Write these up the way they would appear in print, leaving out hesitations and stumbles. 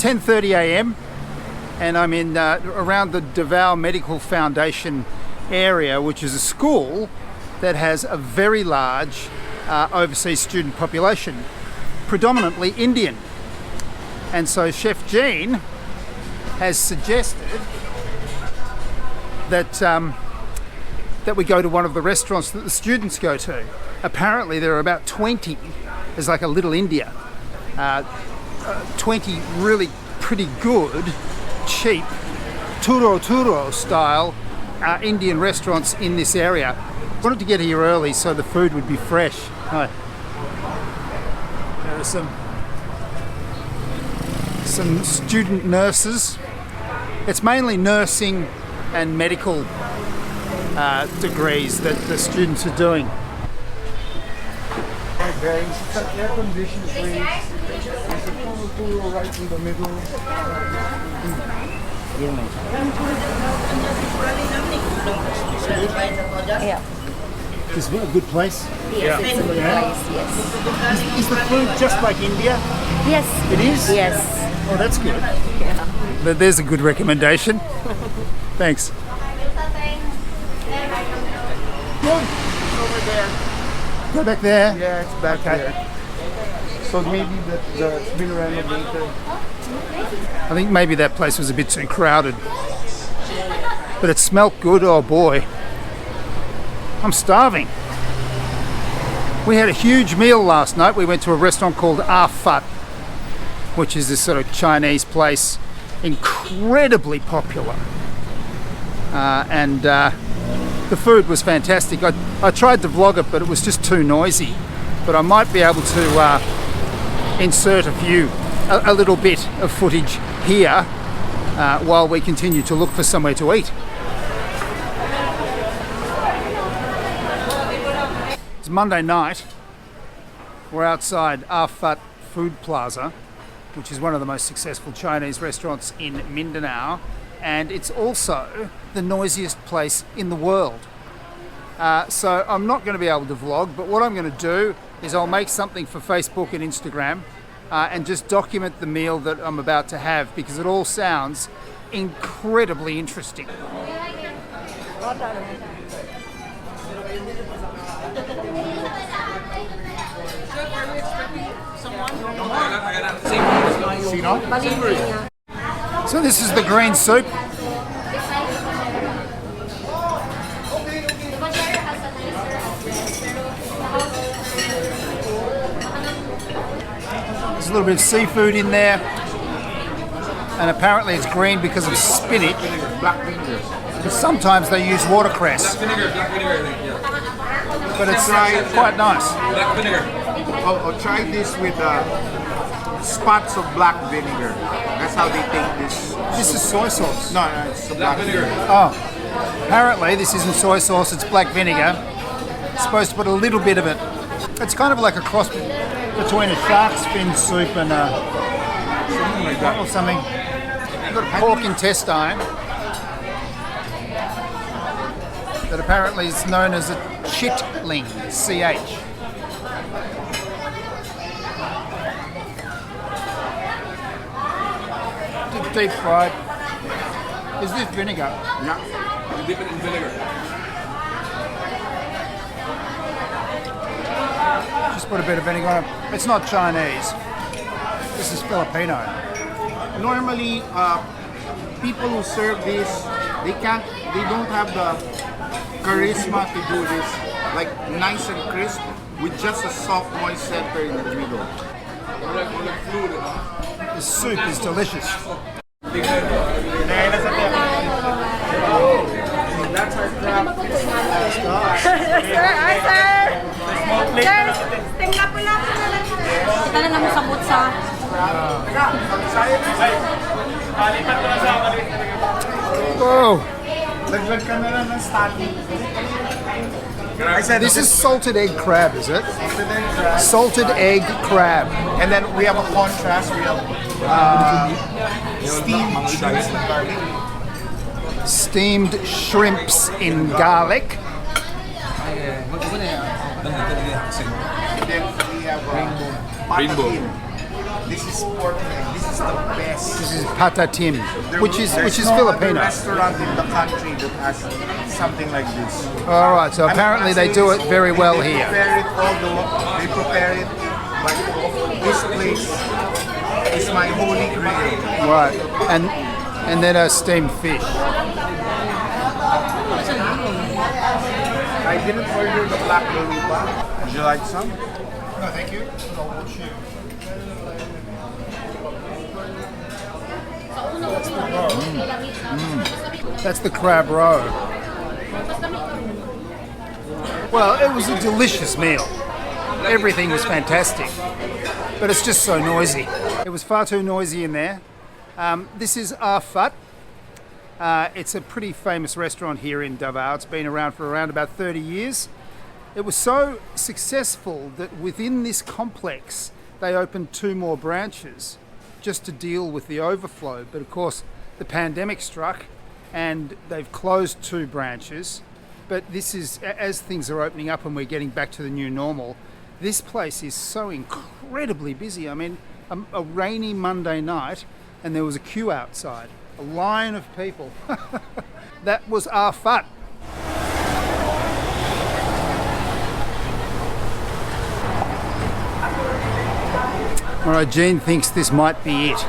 10:30 a.m. and I'm in around the Davao Medical Foundation area, which is a school that has a very large overseas student population, predominantly Indian. And so Chef Gene has suggested that that we go to one of the restaurants that the students go to. Apparently there are about 20, there's like a little India, 20 really pretty good, cheap, turo style Indian restaurants in this area. I wanted to get here early so the food would be fresh. Hi. There are some student nurses. It's mainly nursing and medical degrees that the students are doing. It's an air-conditioned place. There's a pool right in the middle. Yeah. Is it a good place? Yes, it's a good place, yes. Is the food just like India? Yes. It is? Yes. Oh, that's good. Yeah. There's a good recommendation. Thanks. Over there. Go back there. Yeah, it's back there. So maybe it's been renovated. I think maybe that place was a bit too crowded. But it smelt good, oh boy. I'm starving. We had a huge meal last night. We went to a restaurant called Afat, which is this sort of Chinese place, incredibly popular. And the food was fantastic. I tried to vlog it, but it was just too noisy. But I might be able to insert a little bit of footage here while we continue to look for somewhere to eat. It's Monday night. We're outside Afat Food Plaza, which is one of the most successful Chinese restaurants in Mindanao, and it's also the noisiest place in the world. So I'm not going to be able to vlog, but what I'm going to do is I'll make something for Facebook and Instagram and just document the meal that I'm about to have, because it all sounds incredibly interesting. So this is the green soup. There's a little bit of seafood in there, and apparently it's green because of spinach. Black vinegar. But sometimes they use watercress. Black vinegar, I think, yeah. But it's quite nice. Black vinegar. I'll try this with spots of black vinegar. That's how they take this. This is soy sauce. No, it's black vinegar. Oh, apparently this isn't soy sauce, it's black vinegar. It's supposed to put a little bit of it. It's kind of like a cross between a shark's fin soup and something like that, or something. You've got pork intestine that apparently is known as a chitling, CH. Deep fried. Is this vinegar? Yeah. You dip it in vinegar. Just put a bit of vinegar on it. It's not Chinese. This is Filipino. Normally, people who serve this, they don't have the charisma to do this, like nice and crisp with just a soft, moist center in the middle. The soup is delicious. That's our crab. Oh, Laglag ka na lang ng static. this is salted egg crab, is it? Salted egg crab. And then we have a contrast. We have steamed shrimps and garlic. Steamed shrimps in garlic. And then we have Rainbow. This is pork leg. This is is the best. This is patatim, which is There's no Filipino. other restaurant in the country that has something like this. All right, so apparently they do it very well they here. Prepare it they prepare it, but this place is my holy grail. Right, and then a steamed fish. I didn't order the black galupa. Would you like some? No, thank you. That's the crab roe. Well, it was a delicious meal. Everything was fantastic, but it's just so noisy. It was far too noisy in there. This is Arfat. It's a pretty famous restaurant here in Davao. It's been around for around about 30 years. It was so successful that within this complex they opened 2 more branches just to deal with the overflow. But of course the pandemic struck and they've closed 2 branches. But this is, as things are opening up and we're getting back to the new normal, this place is so incredibly busy. I mean, a rainy Monday night and there was a queue outside. A line of people. That was Arfat. All right, Gene thinks this might be it.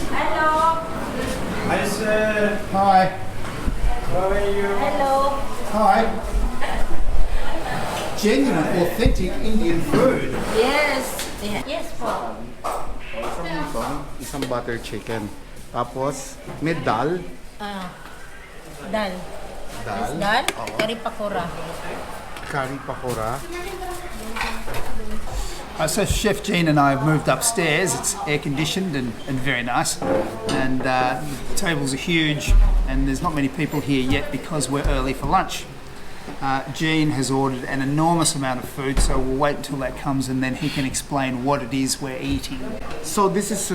Hello. Hi, sir. Hi. How are you? Hello. Hi. Genuine, authentic Indian food. Yes. Yes po. Isang butter chicken. Tapos, may dal. Dal. Dal. Dal. Kari pakora. Curry pakora. So Chef Gene and I have moved upstairs. It's air conditioned and very nice. And the tables are huge and there's not many people here yet because we're early for lunch. Gene has ordered an enormous amount of food, so we'll wait until that comes and then he can explain what it is we're eating. So this is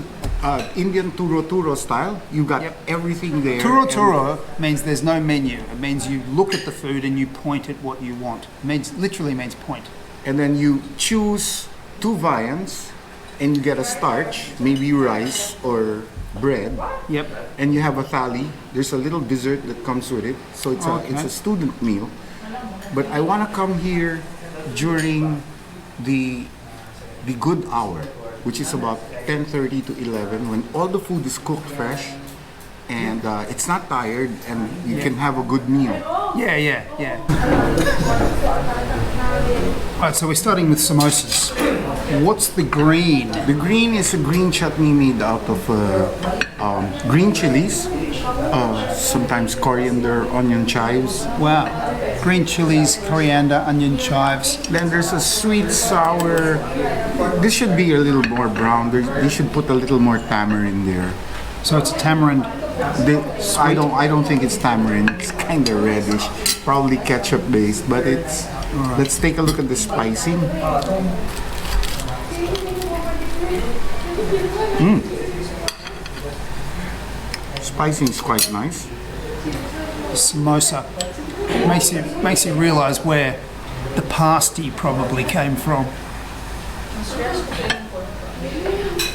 Indian turo style. You got everything there. Turo means there's no menu. It means you look at the food and you point at what you want. It literally means point. And then you choose 2 viands and you get a starch, maybe rice or bread. Yep. And you have a thali. There's a little dessert that comes with it. So it's a student meal. But I want to come here during the good hour, which is about 10:30 to 11, when all the food is cooked fresh and it's not tired and you can have a good meal. Yeah. Right, so we're starting with samosas. What's the green? The green is a green chutney made out of green chilies, sometimes coriander, onion chives. Wow. Green chilies, coriander, onion chives. Then there's a sweet sour. This should be a little more brown. They should put a little more tamarind there. So it's a tamarind. I don't think it's tamarind. It's kind of reddish, probably ketchup based. But it's. Right. Let's take a look at the spicing. Spicing is quite nice. Samosa makes you realise where the pasty probably came from.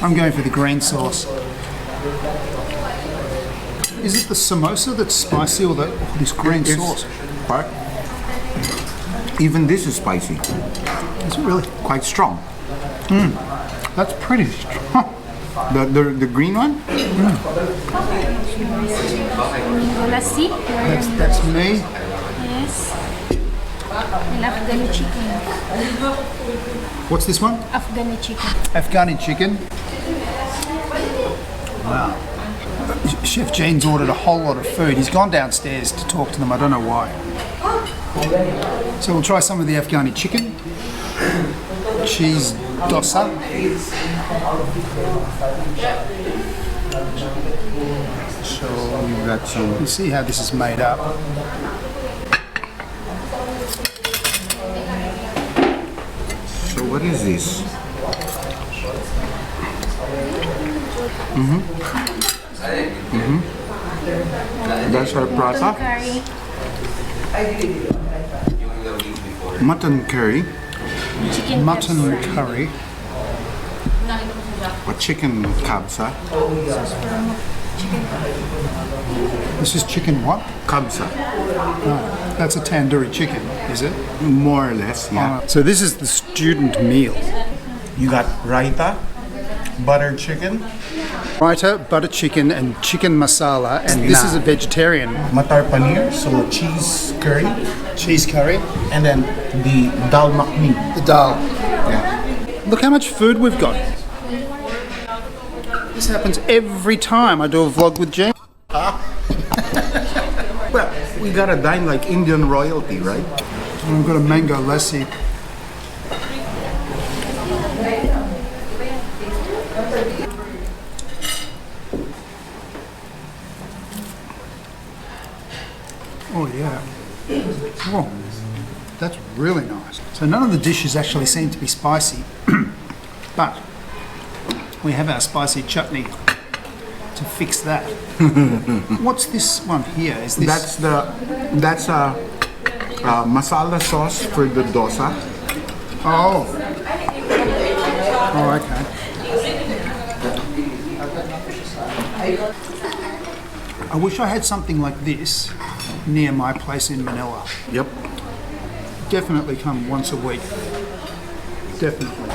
I'm going for the green sauce. Is it the samosa that's spicy or this green sauce? But even this is spicy. Is it really? Quite strong. That's pretty strong. The green one? Lassi. That's me. Yes. And Afghani chicken. What's this one? Afghani chicken. Afghani chicken. Wow. Chef Gene's ordered a whole lot of food. He's gone downstairs to talk to them. I don't know why. So we'll try some of the Afghani chicken. Cheese dosa. So we've got some. You see how this is made up. So what is this? That's our prata. Curry. Mutton curry. Chicken mutton curry. Or chicken kabsa. This is chicken what? Kabsa. That's a tandoori chicken, is it? More or less, yeah. So this is the student meal. You got raita, butter chicken, Raita, butter chicken, and chicken masala. And this is a vegetarian. matar paneer, so cheese curry, Cheese curry. and then the dal makhni. The dal. Yeah. Look how much food we've got. This happens every time I do a vlog with Gene. Well, we gotta dine like Indian royalty, right? And I've got a mango lassi. Oh yeah. Oh, that's really nice. So none of the dishes actually seem to be spicy, but we have our spicy chutney to fix that. What's this one here? Is this? That's a masala sauce for the dosa. Oh. Oh, okay. I wish I had something like this near my place in Manila. Yep. Definitely come once a week. Definitely.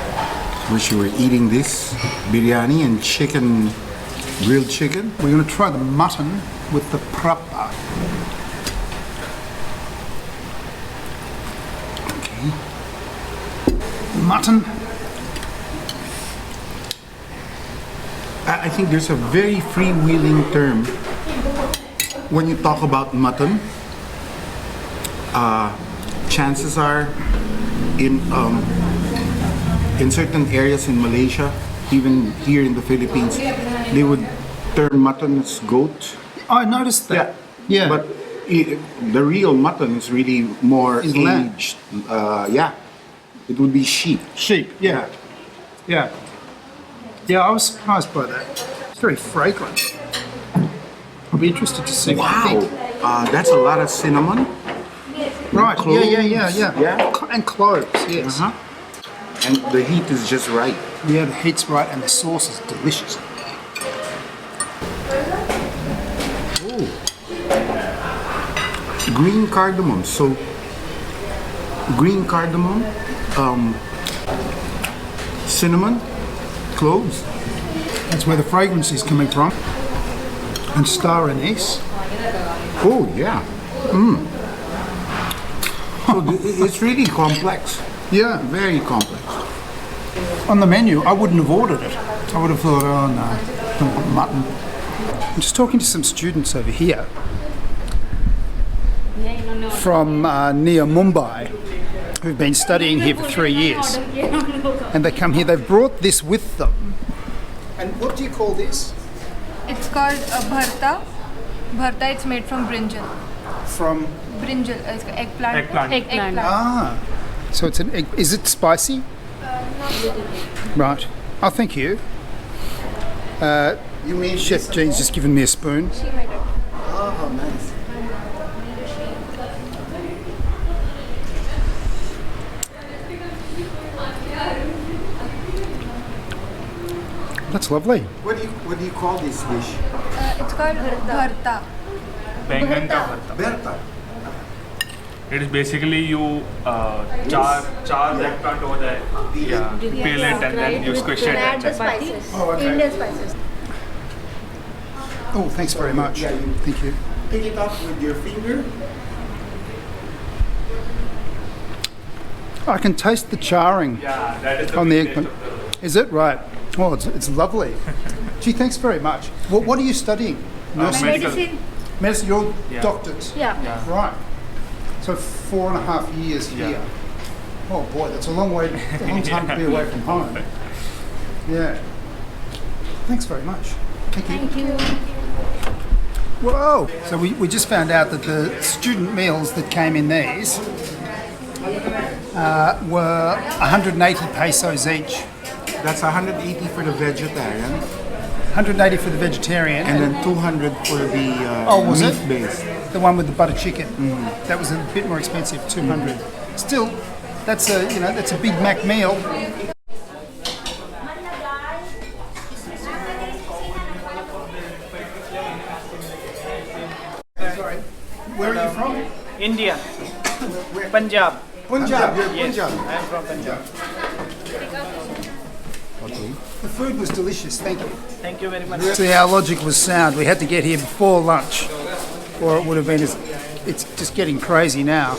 Wish you were eating this biryani and chicken, grilled chicken. We're going to try the mutton with the prapa. Okay. Mutton. I think there's a very freewheeling term when you talk about mutton. Chances are in certain areas in Malaysia, even here in the Philippines, they would term mutton as goat. I noticed that. Yeah. But the real mutton is really more Is lamb. aged. Yeah. It would be sheep. Sheep, yeah. Yeah. Yeah, I was surprised by that. It's very fragrant. I'll be interested to see what you Wow. think. That's a lot of cinnamon. Right, Cloves. yeah. Yeah. And cloves, yes. Uh-huh. And the heat is just right. Yeah, the heat's right and the sauce is delicious. Ooh. Green cardamom. So, green cardamom, cinnamon, cloves. That's where the fragrance is coming from. And star anise. Oh, yeah. So it's really complex. Yeah. Very complex. On the menu, I wouldn't have ordered it. I would have thought, oh no, don't want mutton. I'm just talking to some students over here from near Mumbai who've been studying here for 3 years. And they come here, they've brought this with them. And what do you call this? It's called bharta. Bharta, it's made from brinjal. From, Brinjal, it's eggplant. Eggplant. so it's an egg. Is it spicy? Right. Oh, thank you. You mean Chef Gene's just given me a spoon. Oh, nice. That's lovely. What do you call this dish? It's called bharta. Bengan ka bharta. Berta. It is basically you char the eggplant over there. Yeah. Peel it and then you squish it. Add the And spices. Oh, okay. Indian spices. Oh, thanks very much. Thank you. Pick it up with your finger. I can taste the charring yeah, that is the on the main eggplant. taste of Is it? Right. Oh, it's lovely. Gee, thanks very much. What are you studying? Nursing? medical. Medicine. Medicine, you're Yeah. doctors? Yeah. Yeah. Right. So 4.5 years Yeah. here. Oh boy, that's a long time to be away from home. Yeah. Thanks very much. Thank you. Thank you. Whoa! So we just found out that the student meals that came in these were 180 pesos each. That's 180 for the vegetarian, 180 for the vegetarian, and then 200 for the was it? meat base. the one with the butter chicken. That was a bit more expensive, 200. Still That's a that's a Big Mac meal. Where are you from? India. Punjab. Punjab. You're Yes, Punjab. I am from Punjab. The food was delicious. Thank you. Thank you very much. See, our logic was sound. We had to get here before lunch, or it would have been. It's just getting crazy now.